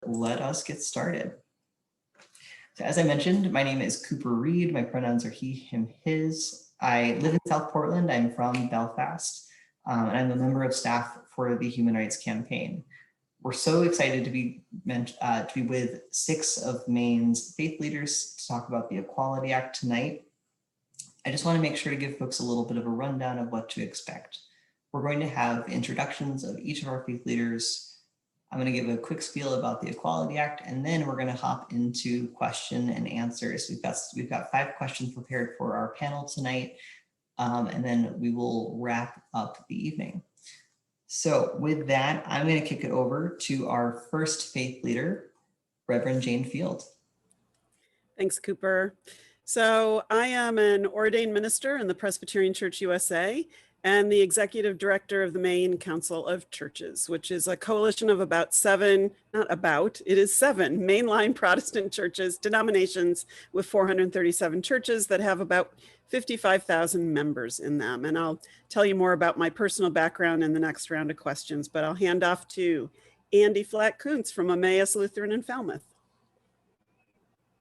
let us get started. So as I mentioned, my name is Cooper Reed. My pronouns are he, him, his. I live in South Portland. I'm from Belfast, and I'm a member of staff for the Human Rights Campaign. We're so excited to be with 6 of Maine's faith leaders to talk about the Equality Act tonight. I just want to make sure to give folks a little bit of a rundown of what to expect. We're going to have introductions of each of our faith leaders. I'm going to give a quick spiel about the Equality Act, and then we're going to hop into question and answers. We've got 5 questions prepared for our panel tonight, and then we will wrap up the evening. So with that, I'm going to kick it over to our first faith leader, Reverend Jane Field. Thanks, Cooper. So I am an ordained minister in the Presbyterian Church USA and the executive director of the Maine Council of Churches, which is a coalition of it is 7 mainline Protestant churches, denominations with 437 churches that have about 55,000 members in them. And I'll tell you more about my personal background in the next round of questions, but I'll hand off to Andy Flatt-Kuntz from Emmaus Lutheran in Falmouth.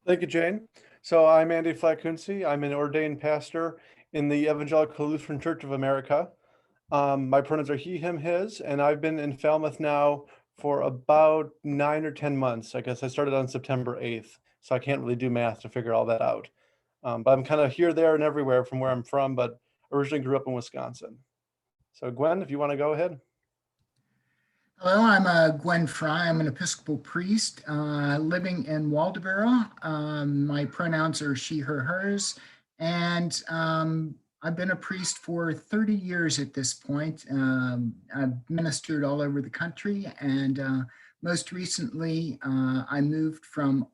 Thank you, Jane. So I'm Andy Flatt-Kuntz. I'm an ordained pastor in the Evangelical Lutheran Church of America. My pronouns are he, him, his, and I've been in Falmouth now for about 9 or 10 months. I guess I started on September 8th, so I can't really do math to figure all that out. But I'm kind of here, there, and everywhere from where I'm from, but originally grew up in Wisconsin. So Gwen, if you want to go ahead. Hello, I'm Gwen Fry. I'm an Episcopal priest living in Waldoboro. My pronouns are she, her, hers, and I've been a priest for 30 years at this point. I've ministered all over the country, and most recently I moved from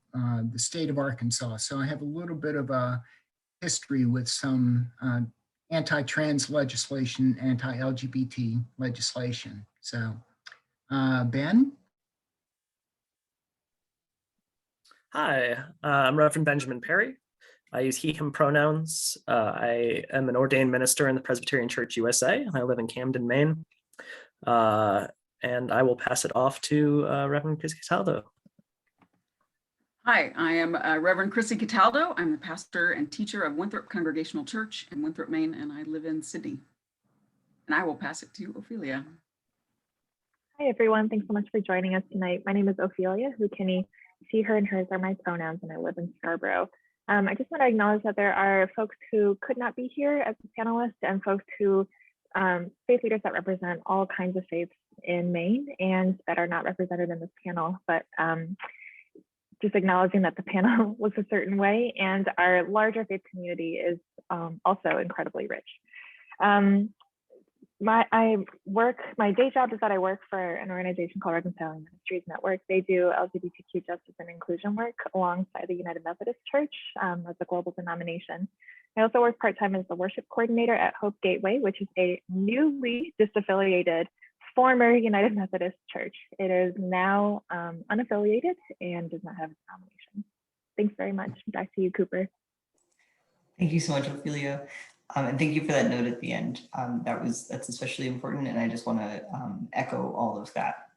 the state of Arkansas. So I have a little bit of a history with some anti-trans legislation, anti-LGBT legislation. So Ben? Hi, I'm Reverend Benjamin Perry. I use he, him pronouns. I am an ordained minister in the Presbyterian Church USA, and I live in Camden, Maine. And I will pass it off to Reverend Chrissy Cataldo. Hi, I am Reverend Chrissy Cataldo. I'm the pastor and teacher of Winthrop Congregational Church in Winthrop, Maine, and I live in Sydney. And I will pass it to Ophelia. Hi, everyone. Thanks so much for joining us tonight. My name is Ophelia Hukini. She, her, and hers are my pronouns, and I live in Scarborough. I just want to acknowledge that there are folks who could not be here as a panelist and folks who, faith leaders that represent all kinds of faiths in Maine and that are not represented in this panel, but just acknowledging that the panel was a certain way and our larger faith community is also incredibly rich. My day job is that I work for an organization called Reconciling Ministries Network. They do LGBTQ justice and inclusion work alongside the United Methodist Church as a global denomination. I also work part-time as the worship coordinator at Hope Gateway, which is a newly disaffiliated former United Methodist Church. It is now unaffiliated and does not have a denomination. Thanks very much. Back to you, Cooper. Thank you so much, Ophelia. And thank you for that note at the end. That's especially important, and I just want to echo all of that.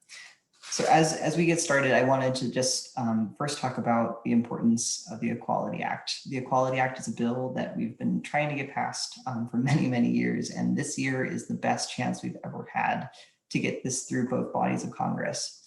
So as we get started, I wanted to just first talk about the importance of the Equality Act. The Equality Act is a bill that we've been trying to get passed for many, many years, and this year is the best chance we've ever had to get this through both bodies of Congress.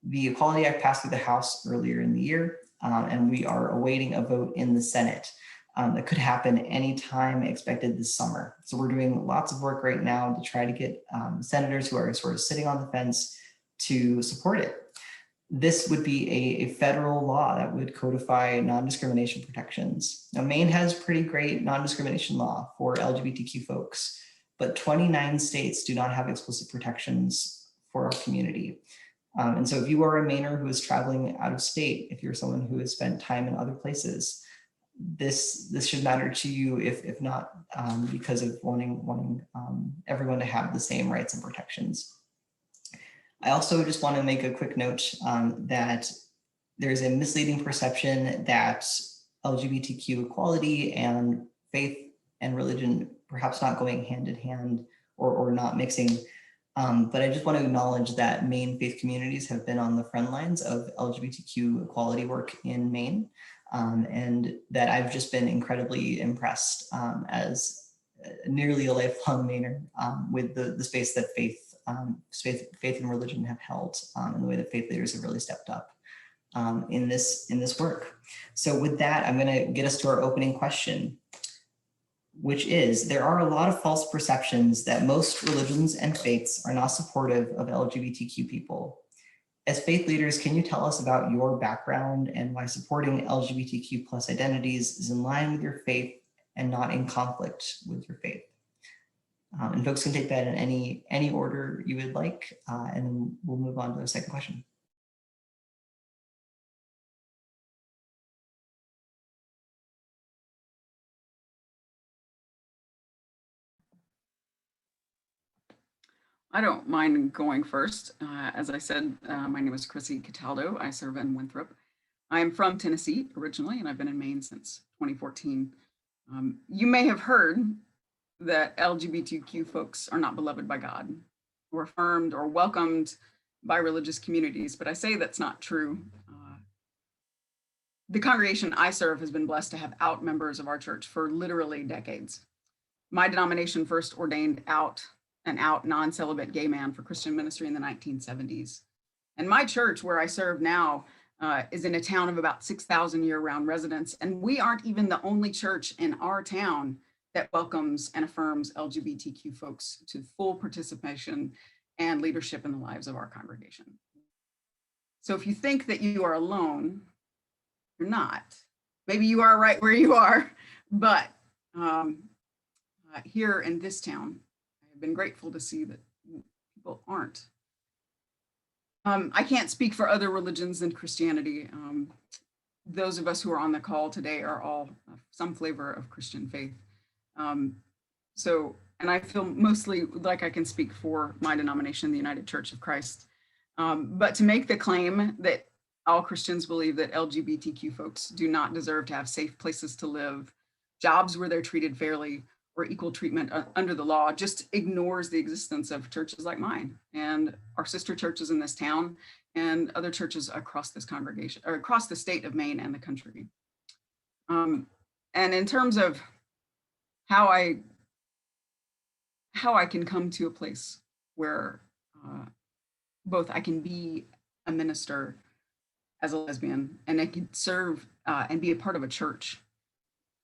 The Equality Act passed through the House earlier in the year, and we are awaiting a vote in the Senate. That could happen anytime expected this summer. So we're doing lots of work right now to try to get senators who are sort of sitting on the fence to support it. This would be a federal law that would codify non-discrimination protections. Now, Maine has pretty great non-discrimination law for LGBTQ folks, but 29 states do not have explicit protections for our community. And so if you are a Mainer who is traveling out of state, if you're someone who has spent time in other places, this should matter to you, if not because of wanting everyone to have the same rights and protections. I also just want to make a quick note that there's a misleading perception that LGBTQ equality and faith and religion perhaps not going hand in hand or not mixing But I just want to acknowledge that Maine faith communities have been on the front lines of LGBTQ equality work in Maine, and that I've just been incredibly impressed as nearly a lifelong Mainer with the space that faith and religion have held, and the way that faith leaders have really stepped up in this work. So with that, I'm going to get us to our opening question, which is, there are a lot of false perceptions that most religions and faiths are not supportive of LGBTQ people. As faith leaders, can you tell us about your background and why supporting LGBTQ plus identities is in line with your faith and not in conflict with your faith? And folks can take that in any order you would like, and then we'll move on to the second question. I don't mind going first. As I said, my name is Chrissy Cataldo. I serve in Winthrop. I am from Tennessee originally, and I've been in Maine since 2014. You may have heard that LGBTQ folks are not beloved by God, or affirmed or welcomed by religious communities, but I say that's not true. The congregation I serve has been blessed to have out members of our church for literally decades. My denomination first ordained an out non-celibate gay man for Christian ministry in the 1970s. And my church, where I serve now, is in a town of about 6,000 year-round residents. And we aren't even the only church in our town that welcomes and affirms LGBTQ folks to full participation and leadership in the lives of our congregation. So if you think that you are alone, you're not. Maybe you are right where you are, but here in this town, I've been grateful to see that people aren't. I can't speak for other religions than Christianity. Those of us who are on the call today are all some flavor of Christian faith. And I feel mostly like I can speak for my denomination, the United Church of Christ. But to make the claim that all Christians believe that LGBTQ folks do not deserve to have safe places to live, jobs where they're treated fairly, or equal treatment under the law just ignores the existence of churches like mine and our sister churches in this town and other churches across this congregation or across the state of Maine and the country. And in terms of how I can come to a place where both I can be a minister as a lesbian and I can serve and be a part of a church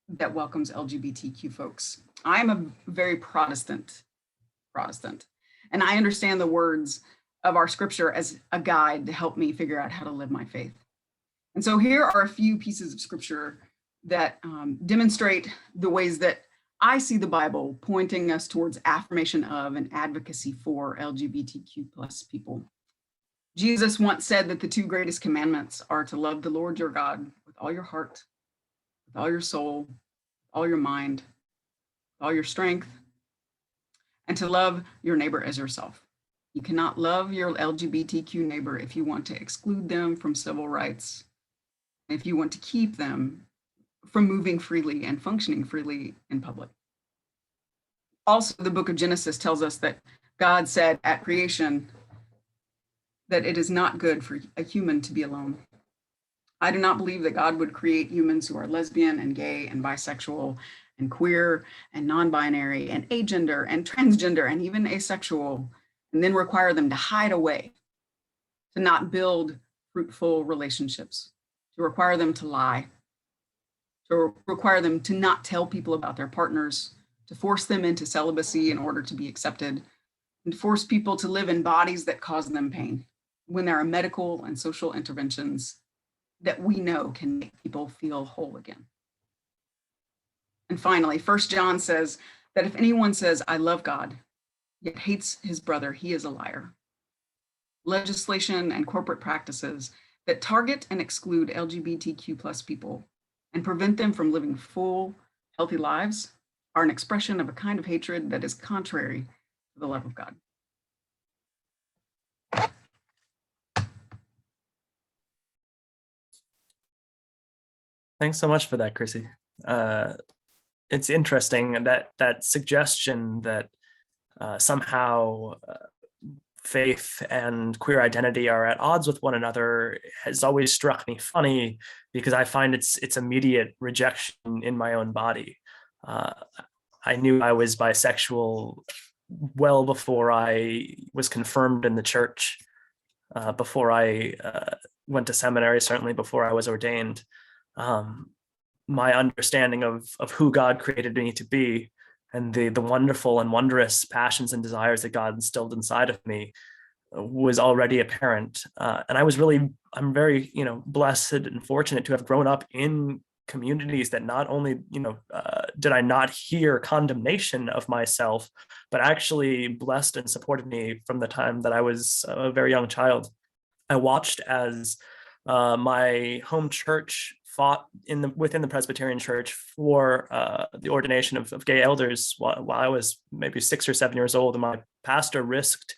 that welcomes LGBTQ folks. I'm a very Protestant, and I understand the words of our scripture as a guide to help me figure out how to live my faith. And so here are a few pieces of scripture that demonstrate the ways that I see the Bible pointing us towards affirmation of and advocacy for LGBTQ plus people. Jesus once said that the two greatest commandments are to love the Lord your God with all your heart, with all your soul, all your mind, all your strength, and to love your neighbor as yourself. You cannot love your LGBTQ neighbor if you want to exclude them from civil rights, if you want to keep them from moving freely and functioning freely in public. Also, the book of Genesis tells us that God said at creation that it is not good for a human to be alone. I do not believe that God would create humans who are lesbian and gay and bisexual and queer and non-binary and agender and transgender and even asexual, and then require them to hide away, to not build fruitful relationships, to require them to lie, to require them to not tell people about their partners, to force them into celibacy in order to be accepted, and to force people to live in bodies that cause them pain, when there are medical and social interventions that we know can make people feel whole again. And finally, 1 John says that if anyone says, I love God, yet hates his brother, he is a liar. Legislation and corporate practices that target and exclude LGBTQ plus people and prevent them from living full, healthy lives are an expression of a kind of hatred that is contrary to the love of God. Thanks so much for that, Chrissy. It's interesting that suggestion that somehow faith and queer identity are at odds with one another has always struck me funny, because I find its immediate rejection in my own body. I knew I was bisexual well before I was confirmed in the church, before I went to seminary, certainly before I was ordained. My understanding of who God created me to be, and the wonderful and wondrous passions and desires that God instilled inside of me, was already apparent. And I'm very, blessed and fortunate to have grown up in communities that not only, did I not hear condemnation of myself, but actually blessed and supported me from the time that I was a very young child. I watched as my home church fought within the Presbyterian Church for the ordination of gay elders while I was maybe 6 or 7 years old, and my pastor risked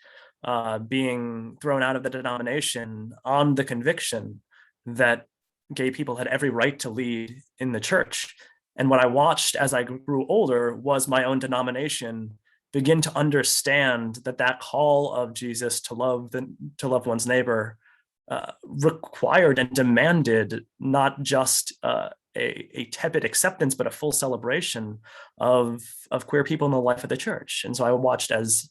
being thrown out of the denomination on the conviction that gay people had every right to lead in the church. And what I watched as I grew older was my own denomination begin to understand that call of Jesus to love one's neighbor required and demanded not just a tepid acceptance, but a full celebration of queer people in the life of the church. And so I watched as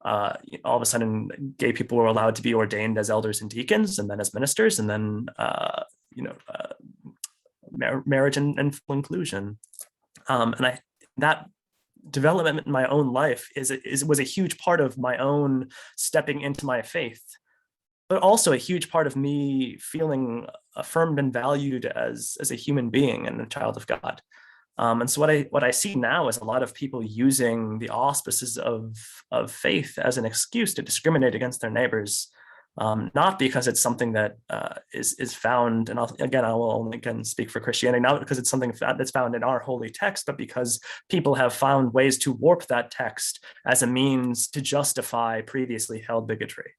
all of a sudden gay people were allowed to be ordained as elders and deacons, and then as ministers, and then marriage and full inclusion. And that development in my own life was a huge part of my own stepping into my faith, but also a huge part of me feeling affirmed and valued as a human being and a child of God. And so what I see now is a lot of people using the auspices of faith as an excuse to discriminate against their neighbors, not because it's something that is found, and I will only speak for Christianity, not because it's something that's found in our holy text, but because people have found ways to warp that text as a means to justify previously held bigotry.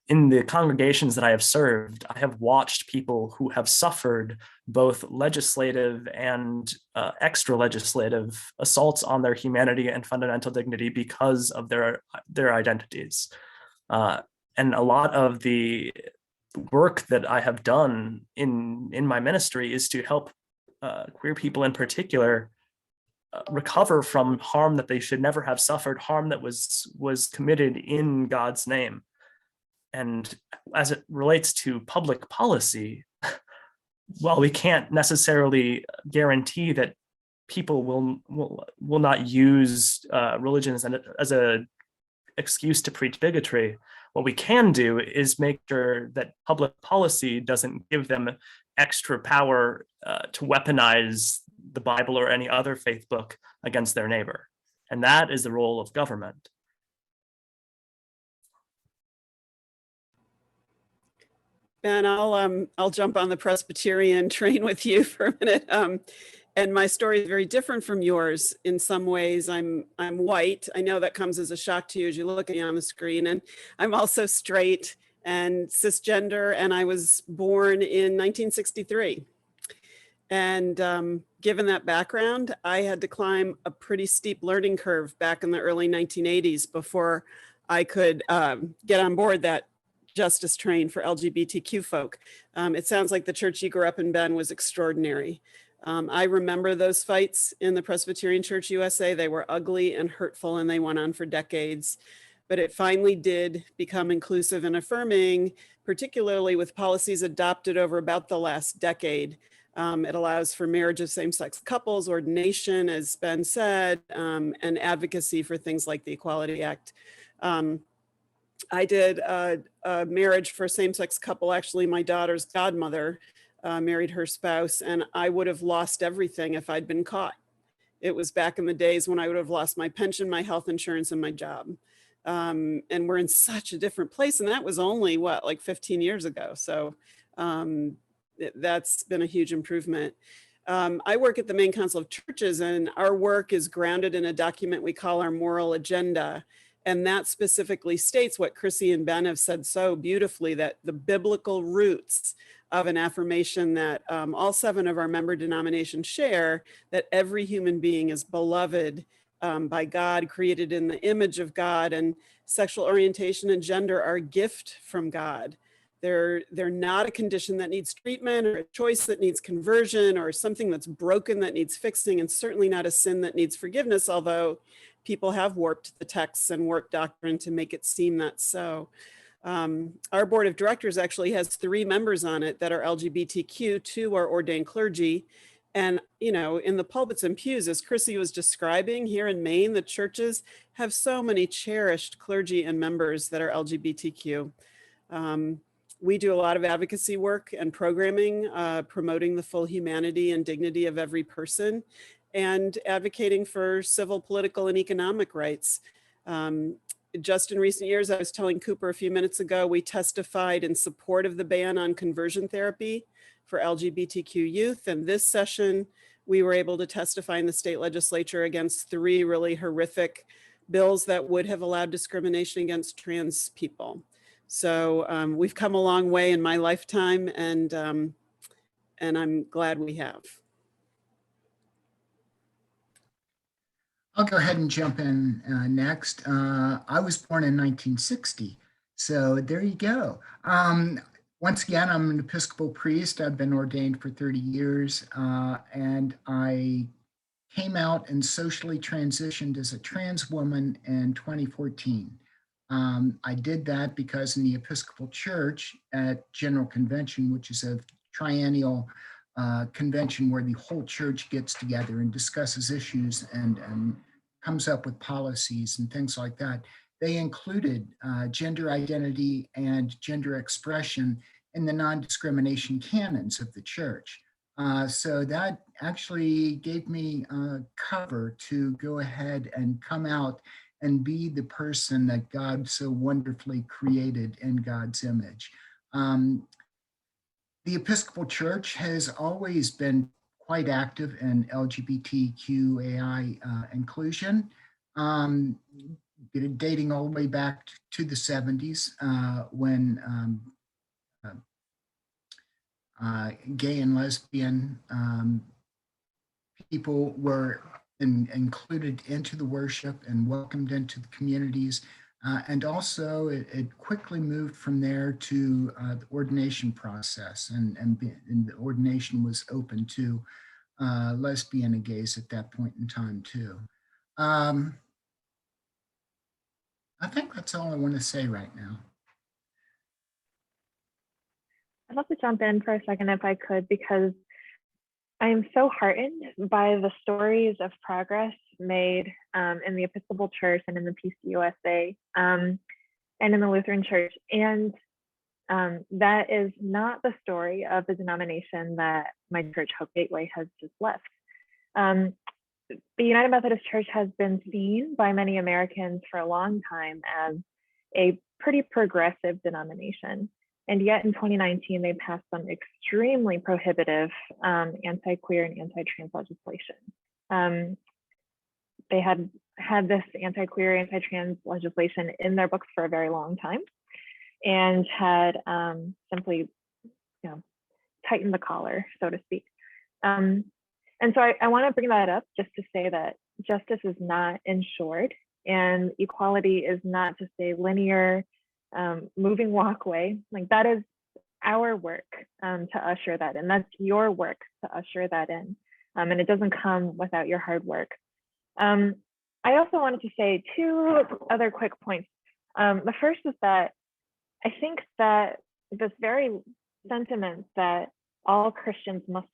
In the congregations that I have served, I have watched people who have suffered both legislative and extra legislative assaults on their humanity and fundamental dignity because of their identities. And a lot of the work that I have done in my ministry is to help queer people in particular recover from harm that they should never have suffered, harm that was committed in God's name. And as it relates to public policy, well, we can't necessarily guarantee that people will not use religion as an excuse to preach bigotry. What we can do is make sure that public policy doesn't give them extra power to weaponize the Bible or any other faith book against their neighbor. And that is the role of government. Ben, I'll jump on the Presbyterian train with you for a minute. And my story is very different from yours. In some ways, I'm white. I know that comes as a shock to you as you look at me on the screen. And I'm also straight and cisgender, and I was born in 1963. And given that background, I had to climb a pretty steep learning curve back in the early 1980s before I could get on board that justice train for LGBTQ folk. It sounds like the church you grew up in, Ben, was extraordinary. I remember those fights in the Presbyterian Church USA. They were ugly and hurtful, and they went on for decades. But it finally did become inclusive and affirming, particularly with policies adopted over about the last decade. It allows for marriage of same-sex couples, ordination, as Ben said, and advocacy for things like the Equality Act. I did a marriage for a same-sex couple. Actually, my daughter's godmother married her spouse, and I would have lost everything if I'd been caught. It was back in the days when I would have lost my pension, my health insurance, and my job. And we're in such a different place. And that was only, like 15 years ago. So that's been a huge improvement. I work at the Maine Council of Churches, and our work is grounded in a document we call our moral agenda. And that specifically states what Chrissy and Ben have said so beautifully, that the biblical roots of an affirmation that all 7 of our member denominations share, that every human being is beloved by God, created in the image of God, and sexual orientation and gender are a gift from God. They're not a condition that needs treatment or a choice that needs conversion or something that's broken that needs fixing, and certainly not a sin that needs forgiveness, although people have warped the texts and warped doctrine to make it seem that so. Our board of directors actually has 3 members on it that are LGBTQ, 2 are ordained clergy. And, you know, in the pulpits and pews, as Chrissy was describing here in Maine, the churches have so many cherished clergy and members that are LGBTQ. We do a lot of advocacy work and programming, promoting the full humanity and dignity of every person and advocating for civil, political, and economic rights. Just in recent years, I was telling Cooper a few minutes ago, we testified in support of the ban on conversion therapy for LGBTQ youth. And this session, we were able to testify in the state legislature against 3 really horrific bills that would have allowed discrimination against trans people. So we've come a long way in my lifetime, and I'm glad we have. I'll go ahead and jump in next. I was born in 1960, so there you go. Once again, I'm an Episcopal priest. I've been ordained for 30 years, and I came out and socially transitioned as a trans woman in 2014. I did that because in the Episcopal Church at General Convention, which is a triennial convention where the whole church gets together and discusses issues and comes up with policies and things like that, they included gender identity and gender expression in the non-discrimination canons of the church. So that actually gave me cover to go ahead and come out and be the person that God so wonderfully created in God's image. The Episcopal Church has always been quite active in LGBTQAI inclusion, dating all the way back to the 70s when gay and lesbian people were included into the worship and welcomed into the communities. And also it quickly moved from there to the ordination process, and the ordination was open to lesbian and gays at that point in time too. I think that's all I want to say right now. I'd love to jump in for a second if I could, because I am so heartened by the stories of progress made in the Episcopal Church and in the PCUSA and in the Lutheran Church. And that is not the story of the denomination that my church, Hope Gateway, has just left. The United Methodist Church has been seen by many Americans for a long time as a pretty progressive denomination. And yet in 2019, they passed some extremely prohibitive anti-queer and anti-trans legislation. They had this anti-queer, anti-trans legislation in their books for a very long time and had simply, tightened the collar, so to speak. And so I want to bring that up just to say that justice is not ensured, and equality is not just a linear moving walkway. Like, that is our work to usher that in. That's your work to usher that in. And it doesn't come without your hard work. I also wanted to say 2 other quick points. The first is that I think that this very sentiment that all Christians must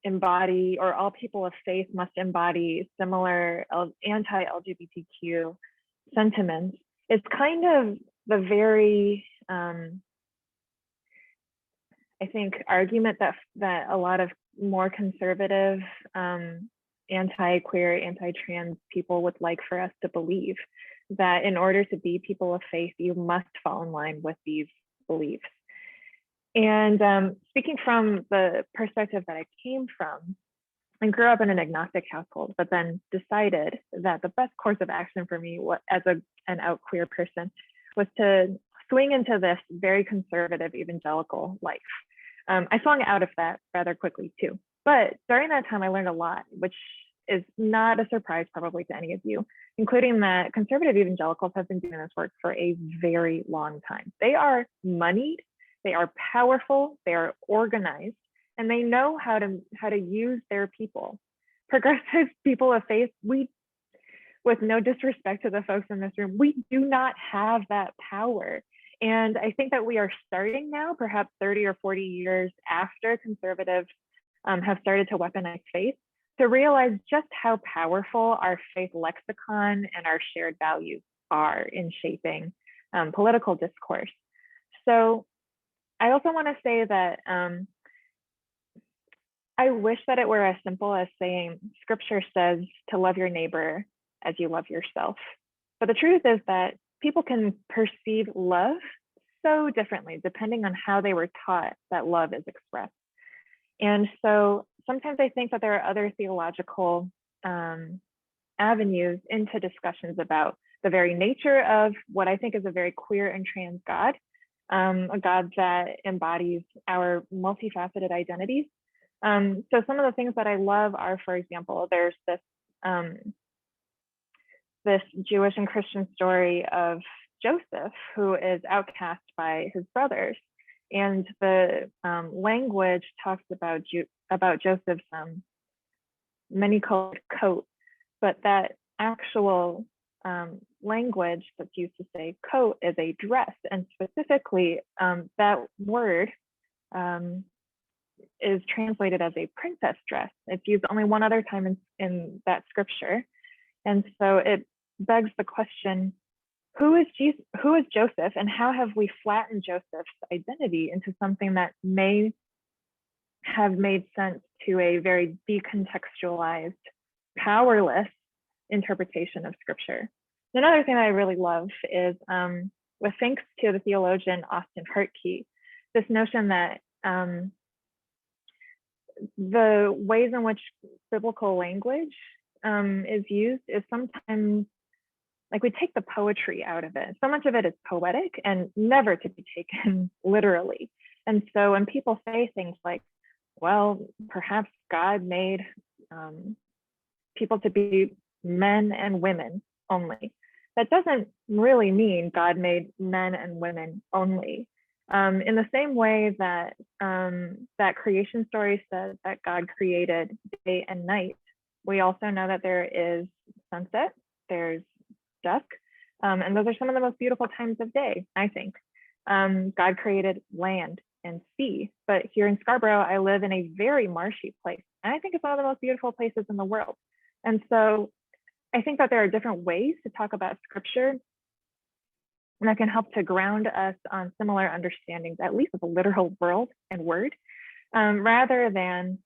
embody, or all people of faith must embody similar anti-LGBTQ sentiments, is kind of the very, I think, argument that a lot of more conservative anti-queer, anti-trans people would like for us to believe, that in order to be people of faith, you must fall in line with these beliefs. And speaking from the perspective that I came from, I grew up in an agnostic household, but then decided that the best course of action for me as an out queer person was to swing into this very conservative evangelical life. I swung out of that rather quickly too. But during that time, I learned a lot, which is not a surprise probably to any of you, including that conservative evangelicals have been doing this work for a very long time. They are moneyed, they are powerful, they are organized, and they know how to use their people. Progressive people of faith, we, with no disrespect to the folks in this room, we do not have that power. And I think that we are starting now, perhaps 30 or 40 years after conservatives have started to weaponize faith, to realize just how powerful our faith lexicon and our shared values are in shaping political discourse. So I also want to say that I wish that it were as simple as saying scripture says to love your neighbor as you love yourself. But the truth is that people can perceive love so differently depending on how they were taught that love is expressed. And so sometimes I think that there are other theological avenues into discussions about the very nature of what I think is a very queer and trans God, a God that embodies our multifaceted identities. So some of the things that I love are, for example, there's this Jewish and Christian story of Joseph, who is outcast by his brothers. And the language talks about Joseph's many-colored coat, but that actual language that's used to say coat is a dress. And specifically, that word is translated as a princess dress. It's used only one other time in that scripture. And so it begs the question, who is Joseph, and how have we flattened Joseph's identity into something that may have made sense to a very decontextualized, powerless interpretation of scripture? Another thing that I really love is, with thanks to the theologian Austin Hartke, this notion that the ways in which biblical language is used is sometimes like we take the poetry out of it. So much of it is poetic and never to be taken literally. And so when people say things like, well, perhaps God made people to be men and women only, that doesn't really mean God made men and women only. In the same way that that creation story says that God created day and night, we also know that there is sunset, there's dusk, and those are some of the most beautiful times of day, I think. God created land and sea, but here in Scarborough, I live in a very marshy place, and I think it's one of the most beautiful places in the world. And so I think that there are different ways to talk about scripture, and that can help to ground us on similar understandings, at least of the literal world and word, rather than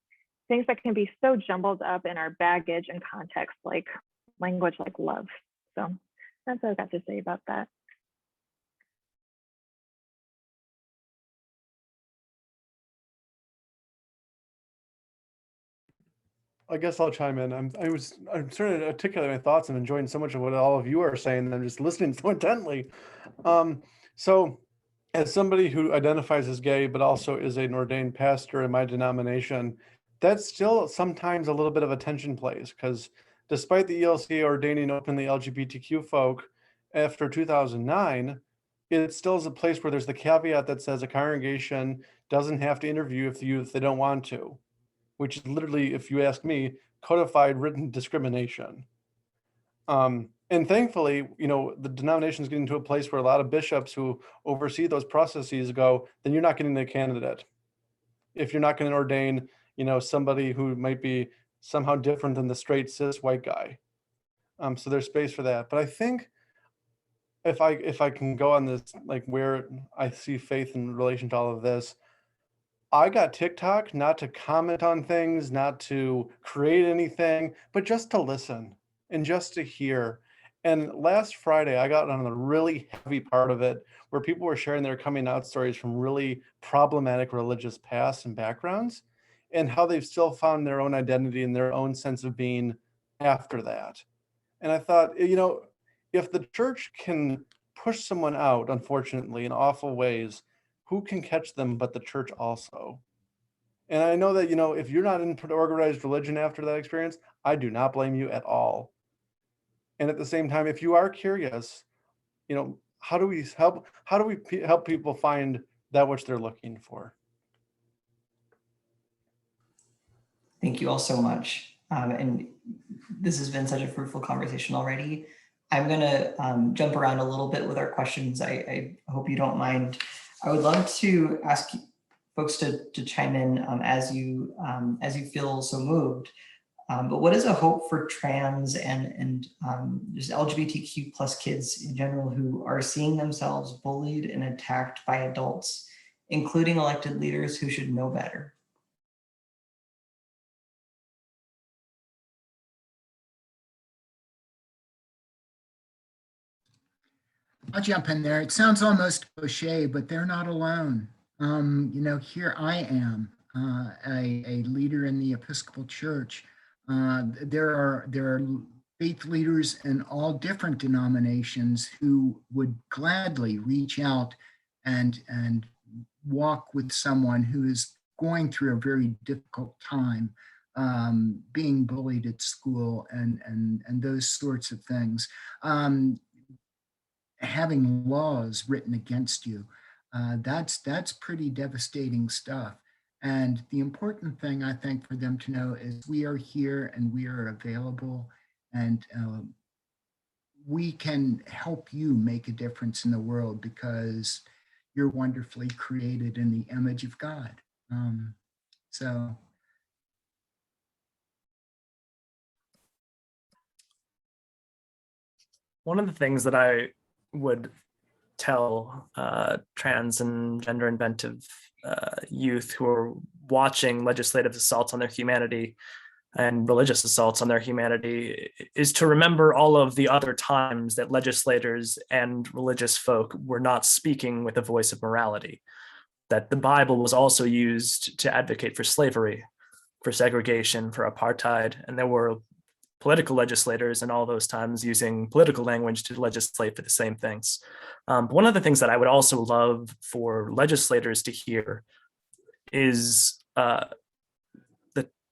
things that can be so jumbled up in our baggage and context, like language like love. So that's what I've got to say about that. I guess I'll chime in. I'm starting to articulate my thoughts. I'm enjoying so much of what all of you are saying, and I'm just listening so intently. So as somebody who identifies as gay, but also is an ordained pastor in my denomination, that's still sometimes a little bit of a tension place, because despite the ELCA ordaining openly LGBTQ folk after 2009, it still is a place where there's the caveat that says a congregation doesn't have to interview if they don't want to, which is literally, if you ask me, codified written discrimination. And thankfully, the denomination is getting to a place where a lot of bishops who oversee those processes go, then you're not getting a candidate if you're not going to ordain, somebody who might be somehow different than the straight cis white guy. So there's space for that. But I think if I can go on this, like where I see faith in relation to all of this, I got TikTok not to comment on things, not to create anything, but just to listen and just to hear. And last Friday, I got on the really heavy part of it where people were sharing their coming out stories from really problematic religious pasts and backgrounds, and how they've still found their own identity and their own sense of being after that. And I thought, if the church can push someone out, unfortunately, in awful ways, who can catch them but the church also? And I know that, if you're not in organized religion after that experience, I do not blame you at all. And at the same time, if you are curious, how do we help people find that which they're looking for? Thank you all so much. And this has been such a fruitful conversation already. I'm gonna jump around a little bit with our questions. I hope you don't mind. I would love to ask folks to chime in as you feel so moved. But what is a hope for trans and just LGBTQ plus kids in general who are seeing themselves bullied and attacked by adults, including elected leaders who should know better? I'll jump in there. It sounds almost cliche, but they're not alone. Here I am, a leader in the Episcopal Church. There are faith leaders in all different denominations who would gladly reach out and walk with someone who is going through a very difficult time, being bullied at school and those sorts of things. Having laws written against you, that's pretty devastating stuff. And the important thing I think for them to know is we are here and we are available, and we can help you make a difference in the world because you're wonderfully created in the image of God. So one of the things that I would tell trans and gender inventive youth who are watching legislative assaults on their humanity and religious assaults on their humanity is to remember all of the other times that legislators and religious folk were not speaking with a voice of morality, that the Bible was also used to advocate for slavery, for segregation, for apartheid, and there were political legislators in all those times using political language to legislate for the same things. One of the things that I would also love for legislators to hear is the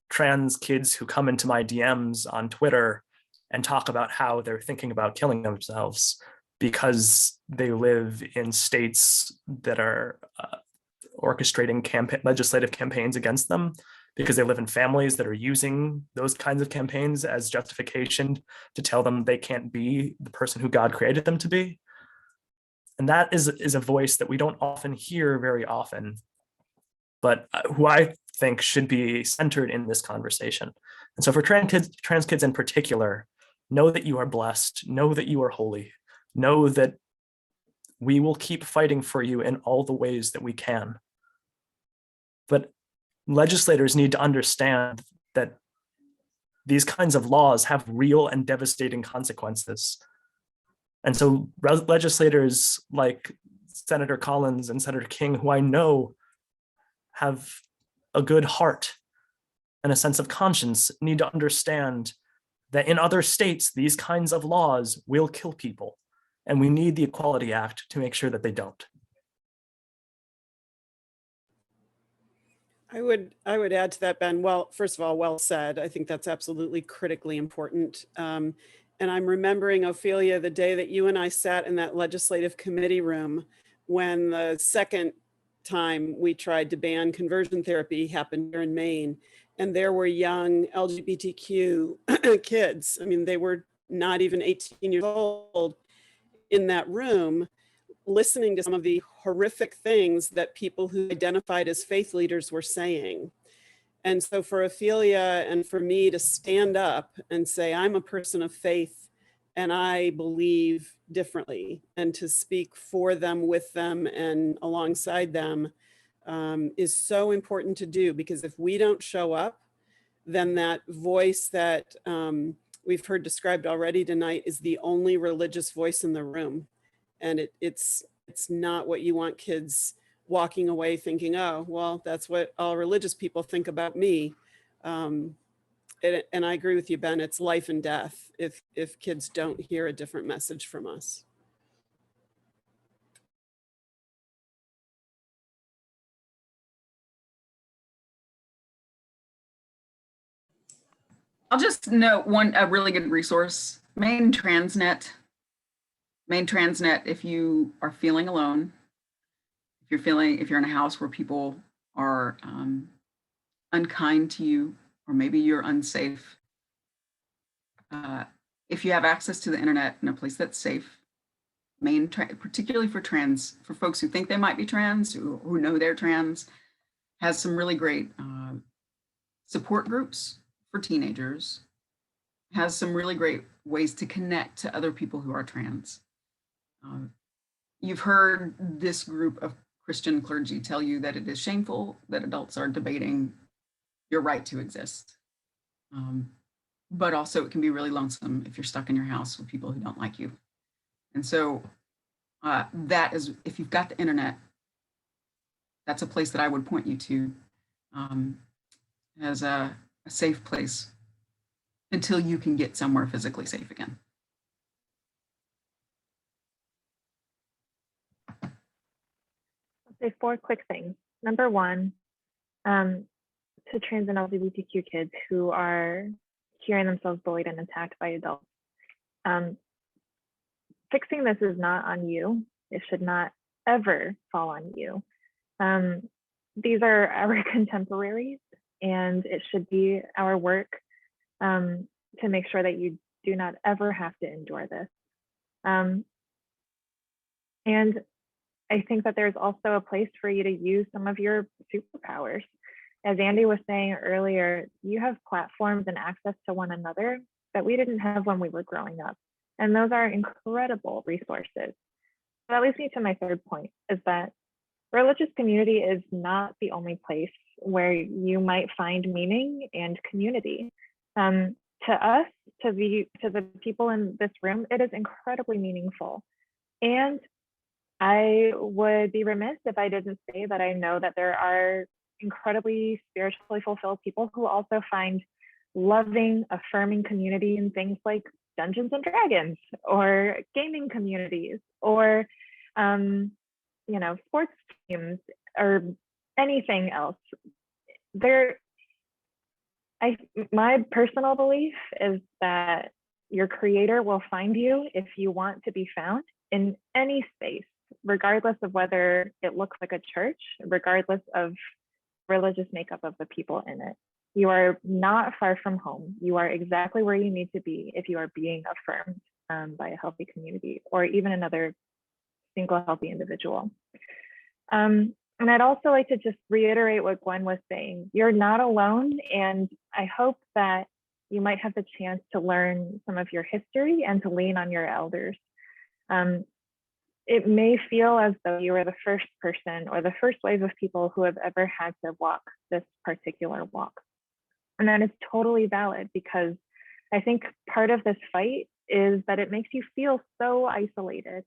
trans kids who come into my DMs on Twitter and talk about how they're thinking about killing themselves because they live in states that are orchestrating legislative campaigns against them, because they live in families that are using those kinds of campaigns as justification to tell them they can't be the person who God created them to be. And that is a voice that we don't often hear very often, but who I think should be centered in this conversation. And so for trans kids in particular, know that you are blessed, know that you are holy, know that we will keep fighting for you in all the ways that we can. But legislators need to understand that these kinds of laws have real and devastating consequences. And so legislators like Senator Collins and Senator King, who I know have a good heart and a sense of conscience, need to understand that in other states, these kinds of laws will kill people. And we need the Equality Act to make sure that they don't. I would add to that, Ben. Well, first of all, well said. I think that's absolutely critically important. And I'm remembering, Ophelia, the day that you and I sat in that legislative committee room when the second time we tried to ban conversion therapy happened here in Maine. And there were young LGBTQ kids. I mean, they were not even 18 years old in that room, listening to some of the horrific things that people who identified as faith leaders were saying. And so for Ophelia and for me to stand up and say, I'm a person of faith and I believe differently, and to speak for them, with them, and alongside them is so important to do, because if we don't show up, then that voice that we've heard described already tonight is the only religious voice in the room. And it's not what you want kids walking away thinking, oh, well, that's what all religious people think about me. And I agree with you, Ben, it's life and death if kids don't hear a different message from us. I'll just note a really good resource, Maine Transnet. Maine Transnet, if you are feeling alone, if you're in a house where people are unkind to you, or maybe you're unsafe, if you have access to the internet in a place that's safe, particularly for folks who think they might be trans, who know they're trans, has some really great support groups for teenagers, has some really great ways to connect to other people who are trans. You've heard this group of Christian clergy tell you that it is shameful that adults are debating your right to exist. But also it can be really lonesome if you're stuck in your house with people who don't like you. And so that is, if you've got the internet, that's a place that I would point you to as a safe place until you can get somewhere physically safe again. I'll say 4 quick things. Number 1, to trans and LGBTQ kids who are hearing themselves bullied and attacked by adults. Fixing this is not on you. It should not ever fall on you. These are our contemporaries, and it should be our work to make sure that you do not ever have to endure this. And I think that there's also a place for you to use some of your superpowers. As Andy was saying earlier, you have platforms and access to one another that we didn't have when we were growing up. And those are incredible resources. That leads me to my 3rd point, is that religious community is not the only place where you might find meaning and community. To us, to the people in this room, it is incredibly meaningful. And I would be remiss if I didn't say that I know that there are incredibly spiritually fulfilled people who also find loving, affirming community in things like Dungeons and Dragons or gaming communities or sports teams or anything else. My personal belief is that your creator will find you if you want to be found in any space, regardless of whether it looks like a church, regardless of religious makeup of the people in it. You are not far from home. You are exactly where you need to be if you are being affirmed by a healthy community or even another single healthy individual. And I'd also like to just reiterate what Gwen was saying. You're not alone, and I hope that you might have the chance to learn some of your history and to lean on your elders. It may feel as though you are the first person or the first wave of people who have ever had to walk this particular walk. And that is totally valid, because I think part of this fight is that it makes you feel so isolated.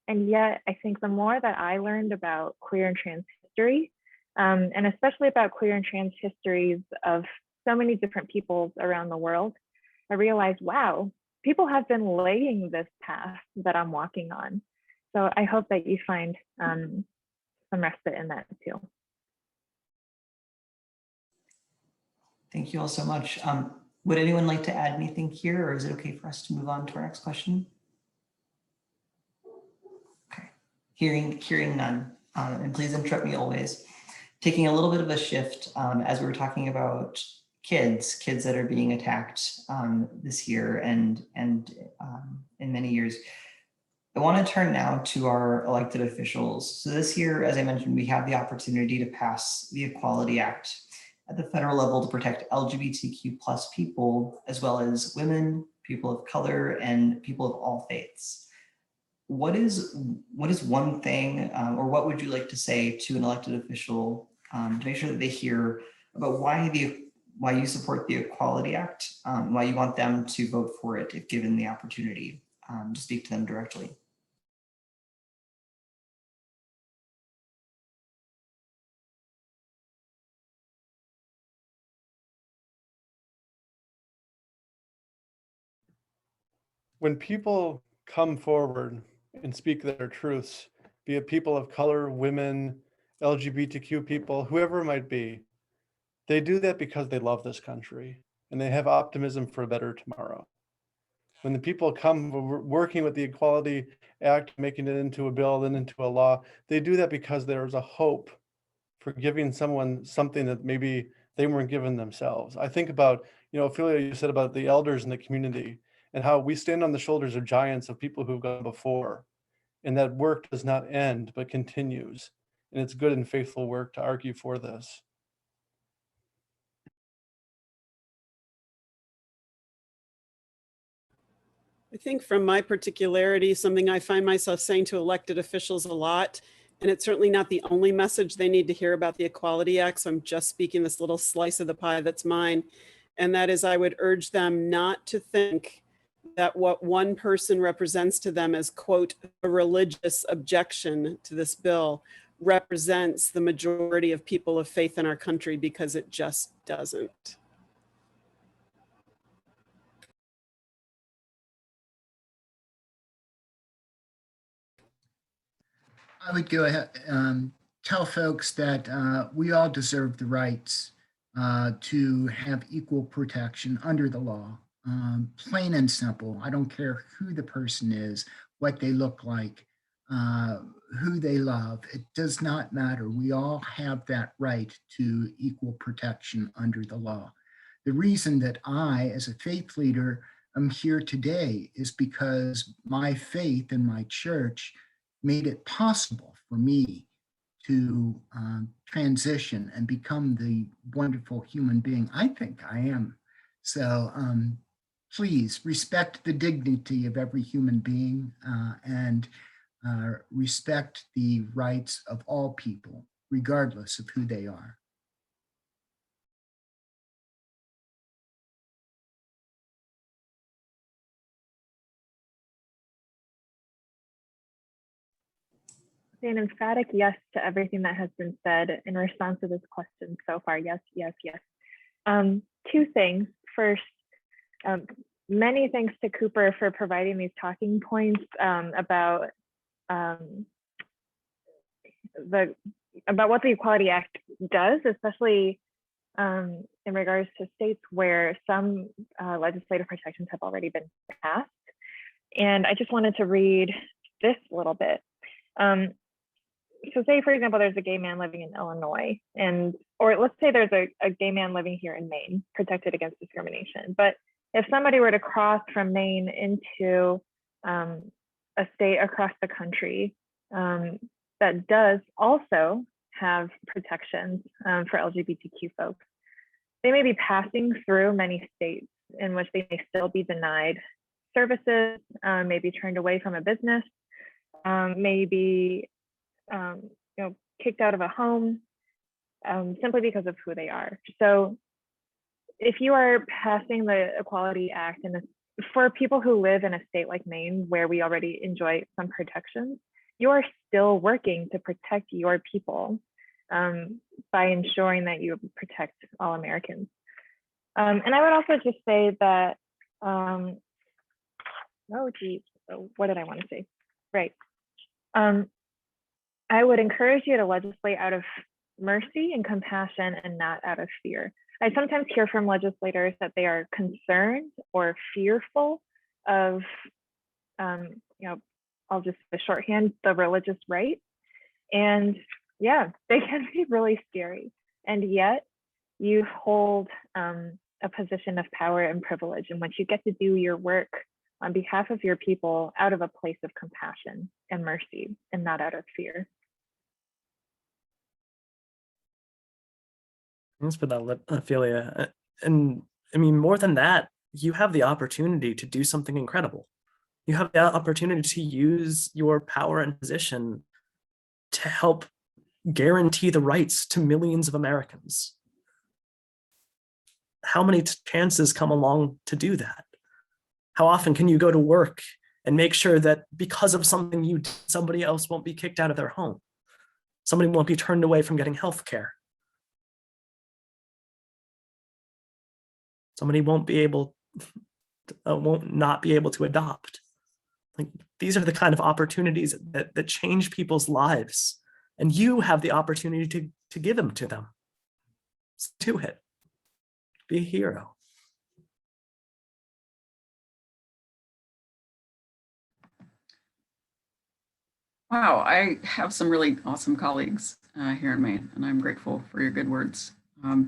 And yet I think the more that I learned about queer and trans history, and especially about queer and trans histories of so many different peoples around the world, I realized, wow, people have been laying this path that I'm walking on. So I hope that you find some respite in that too. Thank you all so much. Would anyone like to add anything here, or is it okay for us to move on to our next question? Okay, hearing none, and please interrupt me always. Taking a little bit of a shift, as we were talking about kids that are being attacked this year and in many years. I want to turn now to our elected officials. So this year, as I mentioned, we have the opportunity to pass the Equality Act at the federal level to protect LGBTQ plus people, as well as women, people of color, and people of all faiths. What is one thing, or what would you like to say to an elected official to make sure that they hear about why you support the Equality Act, why you want them to vote for it if given the opportunity to speak to them directly? When people come forward and speak their truths, be it people of color, women, LGBTQ people, whoever it might be, they do that because they love this country. and they have optimism for a better tomorrow. When the people come working with the Equality Act, making it into a bill and into a law, they do that because there's a hope for giving someone something that maybe they weren't given themselves. I think about, Ophelia, you said about the elders in the community and how we stand on the shoulders of giants, of people who've gone before. And that work does not end, but continues. And it's good and faithful work to argue for this. I think from my particularity, something I find myself saying to elected officials a lot, and it's certainly not the only message they need to hear about the Equality Act, so I'm just speaking this little slice of the pie that's mine, and that is I would urge them not to think that what one person represents to them as, quote, a religious objection to this bill represents the majority of people of faith in our country, because it just doesn't. I would go ahead, tell folks that we all deserve the rights to have equal protection under the law. Plain and simple. I don't care who the person is, what they look like, who they love. It does not matter. We all have that right to equal protection under the law. The reason that I, as a faith leader, am here today is because my faith in my church made it possible for me to transition and become the wonderful human being I think I am. So please respect the dignity of every human being and respect the rights of all people, regardless of who they are. An emphatic yes to everything that has been said in response to this question so far. Yes, yes, yes. Two things. First, many thanks to Cooper for providing these talking points about what the Equality Act does, especially in regards to states where some legislative protections have already been passed. And I just wanted to read this a little bit. So say, for example, there's a gay man living in Illinois, or let's say there's a gay man living here in Maine, protected against discrimination. But if somebody were to cross from Maine into a state across the country that does also have protections for LGBTQ folks, they may be passing through many states in which they may still be denied services, may be turned away from a business, may be kicked out of a home simply because of who they are. So if you are passing the Equality Act, and for people who live in a state like Maine, where we already enjoy some protections, you are still working to protect your people by ensuring that you protect all Americans. And I would also just say that, oh geez, what did I want to say? Right. I would encourage you to legislate out of mercy and compassion and not out of fear. I sometimes hear from legislators that they are concerned or fearful of, I'll just shorthand the religious right. And yeah, they can be really scary. And yet you hold a position of power and privilege in which you get to do your work on behalf of your people out of a place of compassion and mercy and not out of fear. Thanks for that, Ophelia. And I mean, more than that, you have the opportunity to do something incredible. You have the opportunity to use your power and position to help guarantee the rights to millions of Americans. How many chances come along to do that? How often can you go to work and make sure that because of something you did, somebody else won't be kicked out of their home? Somebody won't be turned away from getting health care. Somebody won't not be able to adopt. Like, these are the kind of opportunities that change people's lives, and you have the opportunity to give them to them. Do it. Be a hero. Wow, I have some really awesome colleagues here in Maine, and I'm grateful for your good words. I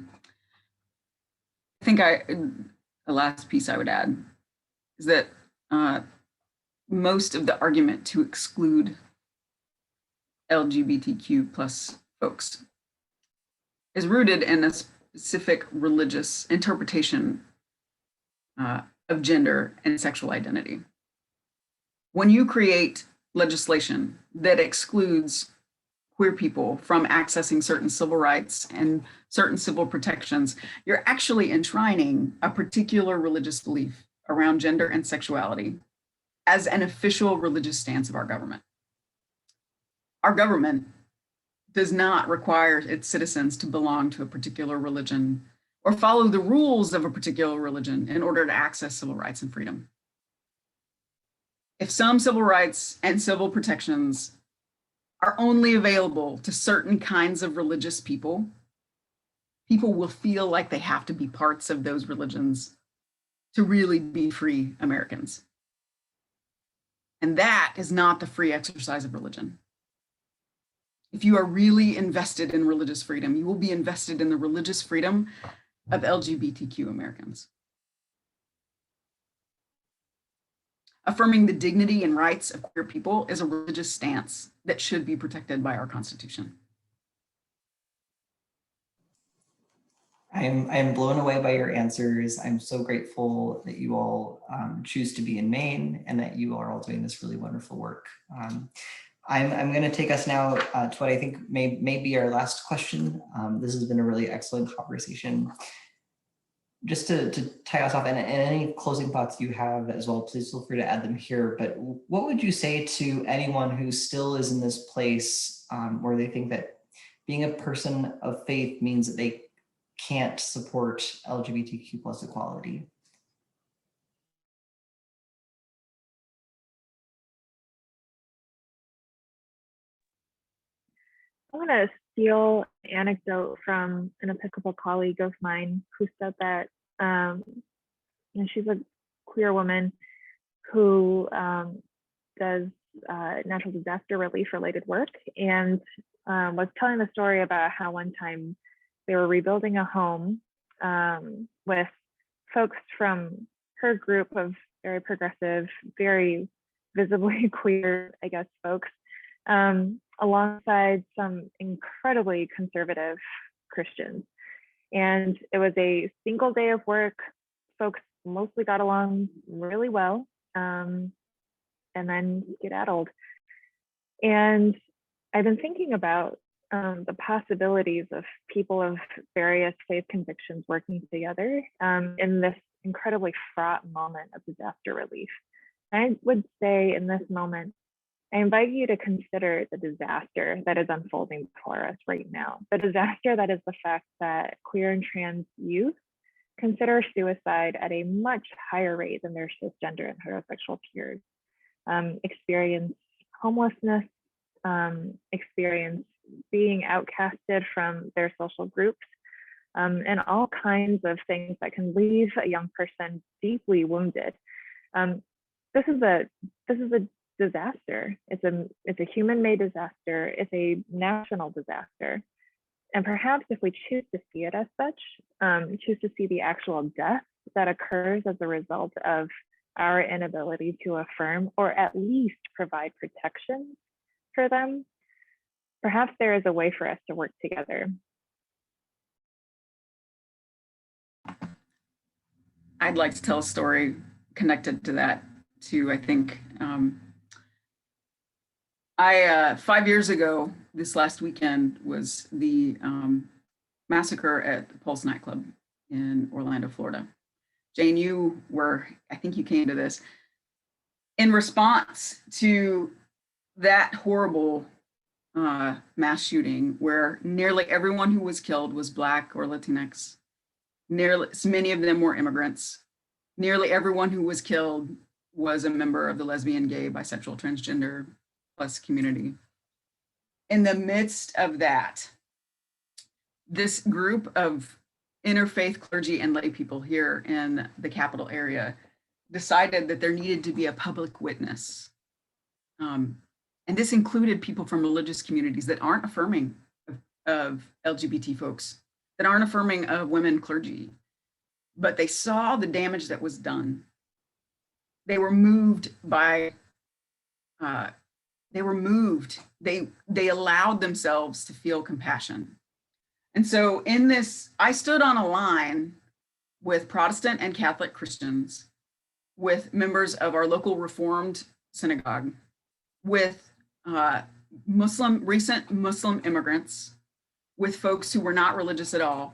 think the last piece I would add is that most of the argument to exclude LGBTQ plus folks is rooted in a specific religious interpretation of gender and sexual identity. When you create legislation that excludes queer people from accessing certain civil rights and certain civil protections, you're actually enshrining a particular religious belief around gender and sexuality as an official religious stance of our government. Our government does not require its citizens to belong to a particular religion or follow the rules of a particular religion in order to access civil rights and freedom. If some civil rights and civil protections are only available to certain kinds of religious people, people will feel like they have to be parts of those religions to really be free Americans. And that is not the free exercise of religion. If you are really invested in religious freedom, you will be invested in the religious freedom of LGBTQ Americans. Affirming the dignity and rights of queer people is a religious stance that should be protected by our Constitution. I am blown away by your answers. I'm so grateful that you all choose to be in Maine and that you are all doing this really wonderful work. I'm going to take us now to what I think may be our last question. This has been a really excellent conversation. Just to tie us off, and any closing thoughts you have as well, please feel free to add them here. But what would you say to anyone who still is in this place where they think that being a person of faith means that they can't support LGBTQ plus equality? I want to steal an anecdote from an Episcopal colleague of mine who said that she's a queer woman who does natural disaster relief related work, and was telling the story about how one time they were rebuilding a home with folks from her group of very progressive, very visibly queer, I guess, folks, alongside some incredibly conservative Christians. And it was a single day of work. Folks mostly got along really well, and then skedaddled. And I've been thinking about the possibilities of people of various faith convictions working together in this incredibly fraught moment of disaster relief. I would say in this moment, I invite you to consider the disaster that is unfolding before us right now. The disaster that is the fact that queer and trans youth consider suicide at a much higher rate than their cisgender and heterosexual peers, experience homelessness, experience being outcasted from their social groups, and all kinds of things that can leave a young person deeply wounded. This is a disaster. It's a human-made disaster. It's a national disaster. And perhaps if we choose to see it as such, choose to see the actual death that occurs as a result of our inability to affirm or at least provide protection for them, perhaps there is a way for us to work together. I'd like to tell a story connected to that too. I think 5 years ago, this last weekend, was the massacre at the Pulse nightclub in Orlando, Florida. Jane, I think you came to this. In response to that horrible mass shooting where nearly everyone who was killed was Black or Latinx, many of them were immigrants, nearly everyone who was killed was a member of the lesbian, gay, bisexual, transgender plus community. In the midst of that, this group of interfaith clergy and lay people here in the capital area decided that there needed to be a public witness. And And this included people from religious communities that aren't affirming of LGBT folks, that aren't affirming of women clergy, but they saw the damage that was done. They were moved by, they allowed themselves to feel compassion. And so in this, I stood on a line with Protestant and Catholic Christians, with members of our local Reformed synagogue, with recent Muslim immigrants, with folks who were not religious at all.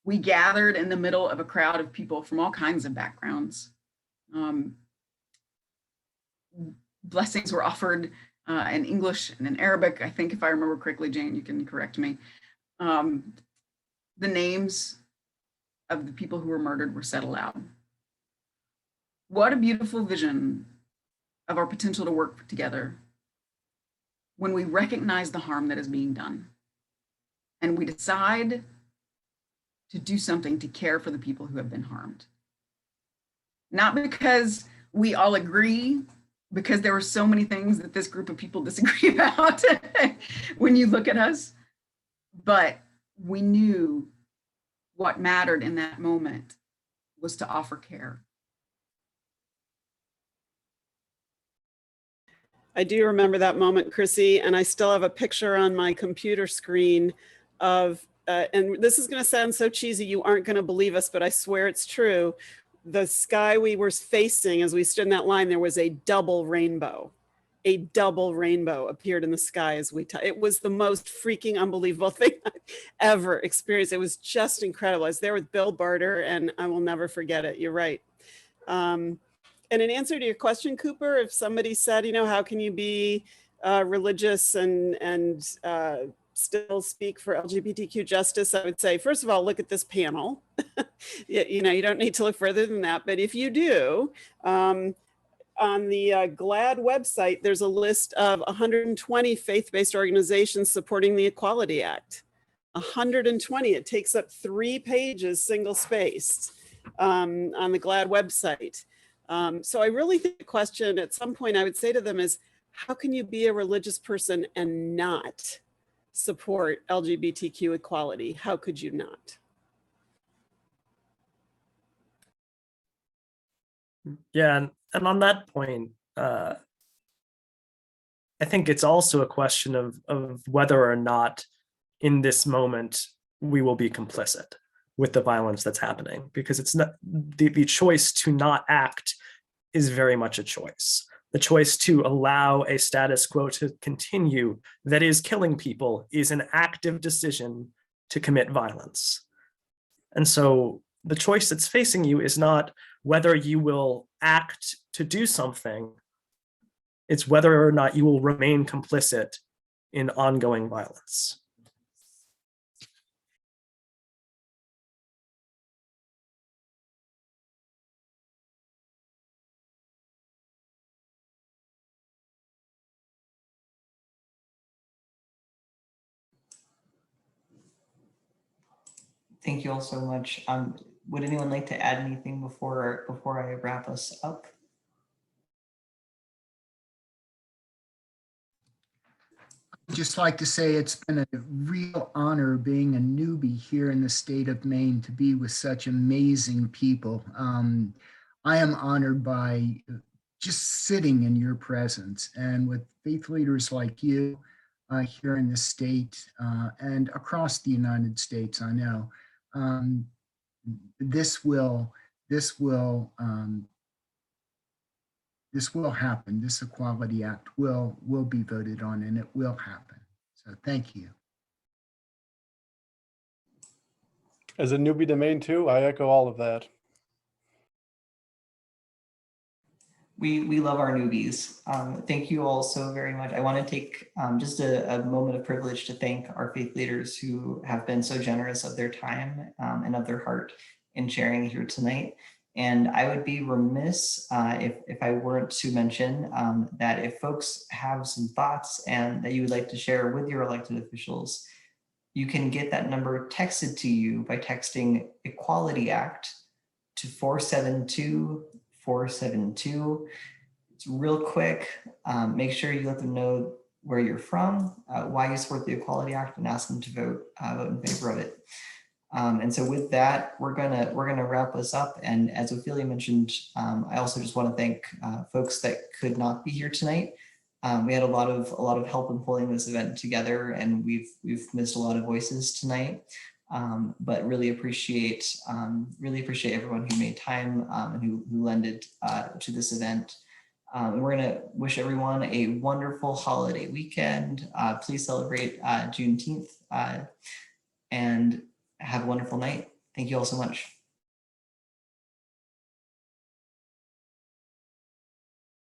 We gathered in the middle of a crowd of people from all kinds of backgrounds. Blessings were offered in English and in Arabic. I think if I remember correctly, Jane, you can correct me. The names of the people who were murdered were said aloud. What a beautiful vision of our potential to work together when we recognize the harm that is being done and we decide to do something to care for the people who have been harmed. Not because we all agree, because there were so many things that this group of people disagree about when you look at us, but we knew what mattered in that moment was to offer care. I do remember that moment, Chrissy, and I still have a picture on my computer screen of, and this is going to sound so cheesy, you aren't going to believe us, but I swear it's true. The sky we were facing as we stood in that line, there was a double rainbow. A double rainbow appeared in the sky as we, it was the most freaking unbelievable thing I've ever experienced. It was just incredible. I was there with Bill Barter and I will never forget it. You're right. And in answer to your question, Cooper, if somebody said, you know, how can you be religious and still speak for LGBTQ justice, I would say, first of all, look at this panel. You know, you don't need to look further than that. But if you do, on the GLAAD website, there's a list of 120 faith-based organizations supporting the Equality Act. 120, it takes up 3 pages, single-spaced, on the GLAAD website. So I really think the question at some point I would say to them is, how can you be a religious person and not support LGBTQ equality? How could you not? Yeah, and on that point, I think it's also a question of whether or not in this moment we will be complicit with the violence that's happening, because it's not the choice to not act is very much a choice. The choice to allow a status quo to continue that is killing people is an active decision to commit violence. And so the choice that's facing you is not whether you will act to do something, it's whether or not you will remain complicit in ongoing violence. Thank you all so much. Would anyone like to add anything before I wrap us up? I'd just like to say it's been a real honor being a newbie here in the state of Maine to be with such amazing people. I am honored by just sitting in your presence and with faith leaders like you here in the state and across the United States. I know this will happen. This Equality Act will be voted on, and it will happen. So thank you. As a newbie to Maine too, I echo all of that. We love our newbies. Thank you all so very much. I want to take just a moment of privilege to thank our faith leaders who have been so generous of their time and of their heart in sharing here tonight. And I would be remiss if I weren't to mention that if folks have some thoughts and that you would like to share with your elected officials, you can get that number texted to you by texting Equality Act to 472-472. It's real quick. Make sure you let them know where you're from, why you support the Equality Act, and ask them to vote in favor of it. And so with that, we're gonna wrap this up. And as Ophelia mentioned, I also just want to thank folks that could not be here tonight. We had a lot of help in pulling this event together, and we've missed a lot of voices tonight. But really appreciate everyone who made time and who lended to this event. And we're gonna wish everyone a wonderful holiday weekend. Please celebrate Juneteenth and have a wonderful night. Thank you all so much.